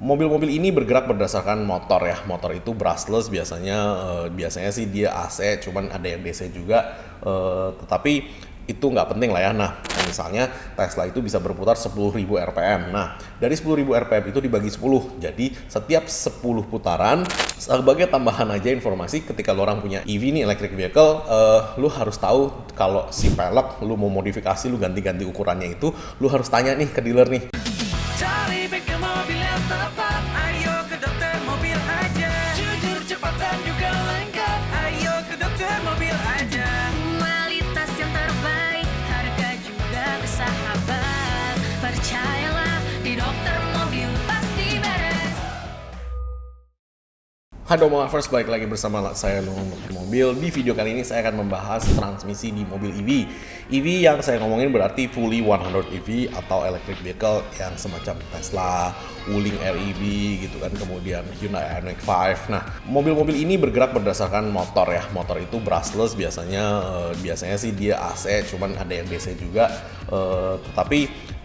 Mobil-mobil ini bergerak berdasarkan motor ya. Motor itu brushless biasanya sih dia AC, cuman ada yang DC juga. Tetapi itu nggak penting lah ya. Nah, misalnya Tesla itu bisa berputar 10.000 RPM. Nah, dari 10.000 RPM itu dibagi 10. Jadi, setiap 10 putaran, sebagai tambahan aja informasi, ketika lo orang punya EV nih, electric vehicle, lo harus tahu kalau si pelek, lo mau modifikasi, lo ganti-ganti ukurannya itu, lo harus tanya nih ke dealer nih. Cari bengkel mobil yang tepat, ayo ke Dokter Mobil aja. Jujur, cepat dan juga lengkap, ayo ke Dokter Mobil aja. Kualitas yang terbaik, harga juga bersahabat. Percayalah, di Dokter Mobil pasti beres. Halo Movers, balik lagi bersama saya Dokter Mobil. Di video kali ini saya akan membahas transmisi di mobil EV. EV yang saya ngomongin berarti fully 100 EV atau electric vehicle yang semacam Tesla, Wuling REV gitu kan, kemudian Hyundai Ioniq 5. Nah, mobil-mobil ini bergerak berdasarkan motor ya. Motor itu brushless biasanya sih dia AC, cuman ada yang DC juga. Tetapi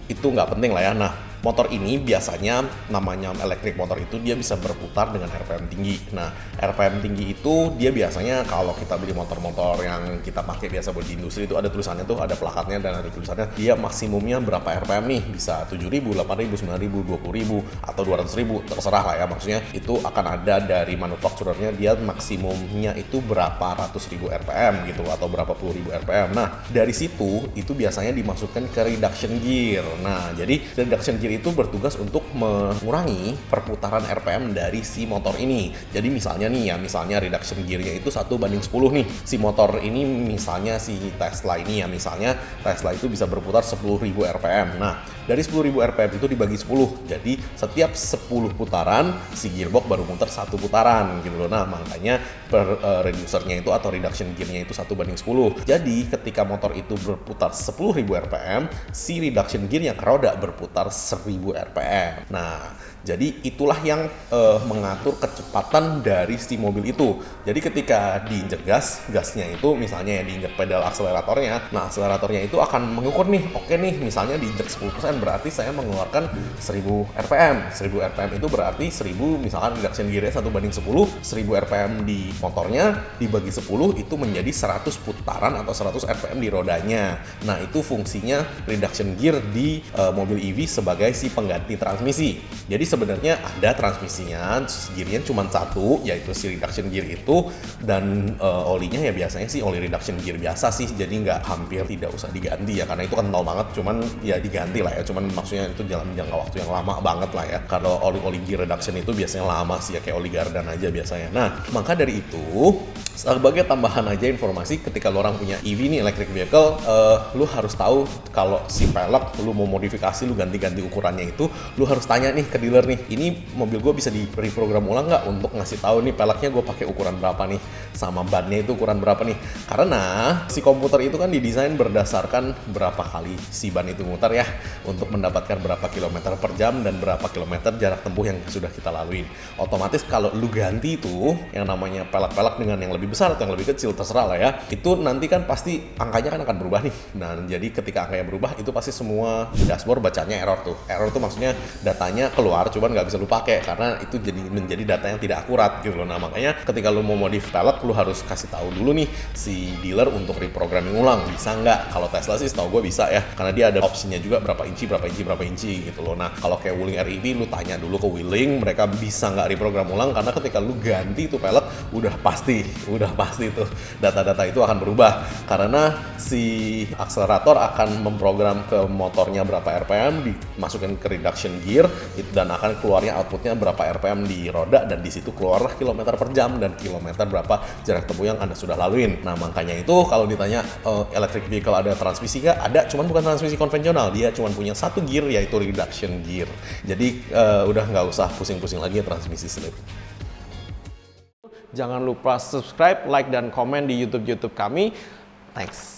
itu nggak penting lah ya. Nah, motor ini biasanya namanya electric motor itu dia bisa berputar dengan RPM tinggi. Nah, RPM tinggi itu dia biasanya kalau kita beli motor-motor yang kita pakai biasa buat di industri itu ada tulisannya tuh, ada plakatnya dan ada tulisannya dia maksimumnya berapa RPM nih, bisa 7.000, 8.000, 9.000, 20.000 atau 200.000, terserah lah ya. Maksudnya itu akan ada dari manufakturernya dia maksimumnya itu berapa ratus ribu RPM gitu atau berapa puluh ribu RPM. Nah, dari situ itu biasanya dimasukkan ke reduction gear. Nah, jadi reduction gear itu bertugas untuk mengurangi perputaran RPM dari si motor ini. Jadi misalnya reduction gearnya itu 1:10 nih. Si motor ini misalnya si Tesla ini ya, misalnya Tesla itu bisa berputar 10.000 RPM. Nah, dari 10.000 RPM itu dibagi 10. Jadi setiap 10 putaran si gearbox baru muter 1 putaran gitu loh. Nah, makanya reducernya itu atau reduction gearnya itu 1:10. Jadi ketika motor itu berputar 10.000 RPM, si reduction gearnya ke roda berputar 1.000 RPM. Nah, jadi itulah yang mengatur kecepatan dari si mobil itu. Jadi ketika diinjek gasnya itu misalnya ya diinjek pedal akseleratornya. Nah, akseleratornya itu akan mengukur nih, oke nih, misalnya diinjek 10% berarti saya mengeluarkan 1000 RPM. 1000 RPM itu berarti 1000 misalkan reduction gearnya 1:10, 1000 RPM di motornya dibagi 10 itu menjadi 100 putaran atau 100 RPM di rodanya. Nah, itu fungsinya reduction gear di mobil EV sebagai si pengganti transmisi. Jadi sebenarnya ada transmisinya, gearnya cuma satu, yaitu si reduction gear itu, dan olinya ya biasanya sih oli reduction gear biasa sih, jadi hampir tidak usah diganti ya, karena itu kental banget, cuman ya diganti lah ya, cuman maksudnya itu dalam jangka waktu yang lama banget lah ya. Kalau oli gear reduction itu biasanya lama sih ya, kayak oli Gardan aja biasanya. Nah, maka dari itu sebagai tambahan aja informasi, ketika lo orang punya EV nih, electric vehicle, lo harus tahu kalau si pelek lo mau modifikasi, lo ganti-ganti ukurannya itu, lo harus tanya nih ke dealer nih, ini mobil gue bisa di reprogram ulang nggak untuk ngasih tahu nih peleknya gue pakai ukuran berapa nih, sama bannya itu ukuran berapa nih. Karena si komputer itu kan didesain berdasarkan berapa kali si ban itu muter ya, untuk mendapatkan berapa kilometer per jam dan berapa kilometer jarak tempuh yang sudah kita laluin. Otomatis kalau lu ganti itu yang namanya pelek-pelek dengan yang lebih besar atau yang lebih kecil, terserah lah ya, itu nanti kan pasti angkanya kan akan berubah nih. Nah, jadi ketika angkanya berubah itu pasti semua dashboard bacanya error tuh maksudnya datanya keluar cuman nggak bisa lu pakai karena itu menjadi data yang tidak akurat gitu loh. Nah, makanya ketika lu mau modif pelek, lu harus kasih tahu dulu nih si dealer untuk reprogramming ulang, bisa nggak? Kalau Tesla sih setahu gue bisa ya, karena dia ada opsinya juga berapa inci gitu loh. Nah, kalau kayak Wuling REV, lu tanya dulu ke Wuling, mereka bisa nggak reprogram ulang, karena ketika lu ganti tuh pelek udah pasti tuh data-data itu akan berubah, karena si akselerator akan memprogram ke motornya berapa RPM, dimasukin ke reduction gear dan akan keluarnya outputnya berapa RPM di roda, dan di situ keluarlah kilometer per jam dan kilometer berapa jarak tempuh yang Anda sudah laluin. Nah, makanya itu kalau ditanya electric vehicle ada transmisi nggak? Ada, cuman bukan transmisi konvensional, dia cuman punya satu gear yaitu reduction gear. Jadi udah nggak usah pusing-pusing lagi ya transmisi slip. Jangan lupa subscribe, like, dan komen di YouTube kami. Thanks.